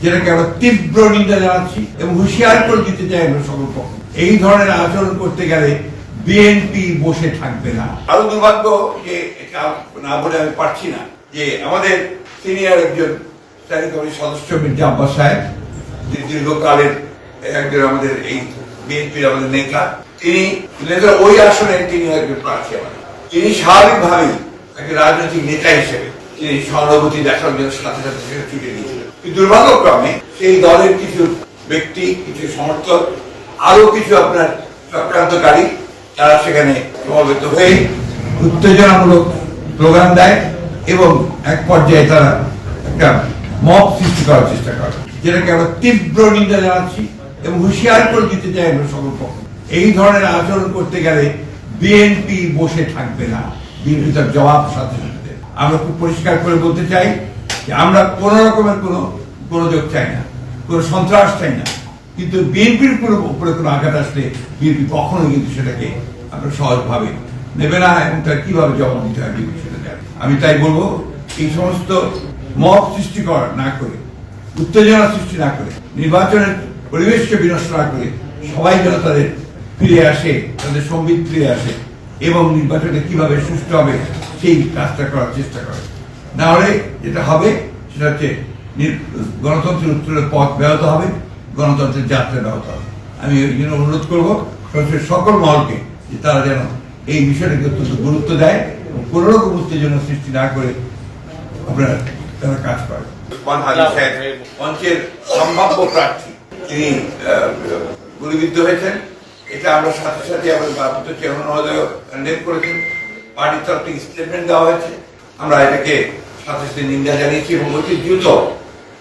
যেটাকে আমরা তীব্র নিন্দা জানাচ্ছি এবং হুঁশিয়ার করে দিতে চাই আমরা সকল পক্ষ। এই ধরনের আচরণ করতে গেলে বিএনপি বসে থাকবে না। আরো দুর্ভাগ্য যে এটা না বলে আমি পারছি না যে আমাদের সিনিয়র একজন স্থায়ী কমিটির সদস্য মির্জা আব্বাস সাহেব, দীর্ঘকালের একজন আমাদের এই বিএনপির আমাদের নেতা, তিনি ওই আসনে তিনি একজন প্রার্থী। আমাদের তিনি স্বাভাবিকভাবেই একজন রাজনৈতিক নেতা হিসেবে তিনি সহানুভূতি দেখার জন্য সাথে সাথে সেখানে ছুটে দিয়েছিলেন। দুর্ভাগ্যক্রমে সেই দলের কিছু ব্যক্তি, কিছু সমর্থক, আরো কিছু আপনার চক্রান্তকারী তারা সেখানে সমবেত হয়ে উত্তেজনামূলক স্লোগান দেয় এবং এক পর্যায়ে তারা একটা মব সৃষ্টি করার চেষ্টা করে, যেটাকে আমরা তীব্র নিন্দা জানাচ্ছি এবং হুঁশিয়ার করে দিতে চাই আমরা সকল পক্ষ। এই ধরনের আচরণ করতে গেলে বিএনপি বসে থাকবে না, বিএনপি তার জবাব সাথে সাথে। আমরা খুব পরিষ্কার করে বলতে চাই যে আমরা কোন রকমের কোনো গোলযোগ চাই না, কোনো সন্ত্রাস চাই না, কিন্তু বিএনপির উপরে কোনো আঘাত আসলে বিএনপি কখনোই কিন্তু সেটাকে আমরা সহজভাবে নেবে না এবং তার কিভাবে জবাব দিতে হয় বিএনপি সেটা জানে। আমি তাই বলবো, এই সমস্ত মব সৃষ্টি না করে, উত্তেজনা সৃষ্টি না করে, নির্বাচনের পরিবেশকে বিনষ্ট না করে সবাই যেন তাদের ফিরে আসে, তাদের সম্বিত ফিরে আসে এবং নির্বাচনে কিভাবে সুষ্ঠু হবে সেই কাজটা করার চেষ্টা করে। না হলে যেটা হবে সেটা হচ্ছে গণতন্ত্রের উত্তরের পথ ব্যাহত হবে, গণতন্ত্রের যাত্রা ব্যাহত হবে। আমি এই জন্য অনুরোধ করবো সকল মহলকে যে তারা যেন এই বিষয়টাকে অত্যন্ত গুরুত্ব দেয় এবং কোন রকম উত্তেজনা সৃষ্টি না করে আপনারা তারা কাজ করে। মঞ্চের সম্ভাব্য প্রার্থী তিনি গুলিবিদ্ধ হয়েছেন, এটা আমরা সাথে সাথে আমাদের চেয়ারম্যান মহোদয় কন্ডেম করেছেন, পার্টির তরফ থেকে স্টেটমেন্ট দেওয়া হয়েছে। আমরা এটাকে সাথে সাথে নিন্দা জানিয়েছি এবং অতি দ্রুত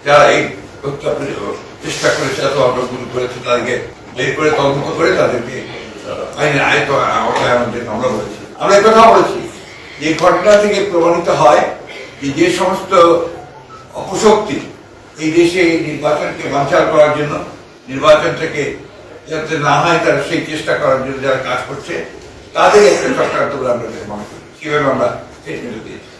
যারা এই চেষ্টা করেছে অথবা আমরা গুলি করেছে তাদেরকে বের করে তদন্ত করে তাদেরকে আইনের আওতায় আমরা বলেছি। আমরা কথা বলেছি যে ঘটনা থেকে প্রমাণিত হয় যে সমস্ত অপশক্তি এই দেশে নির্বাচনকে বানচাল করার জন্য, নির্বাচনটাকে যাতে না হয় তারা সেই চেষ্টা করার জন্য যারা কাজ করছে তাদের একটা চক্রান্ত বলে আমরা মনে করি। কিভাবে আমরা স্টেটমেন্ট দিয়েছি।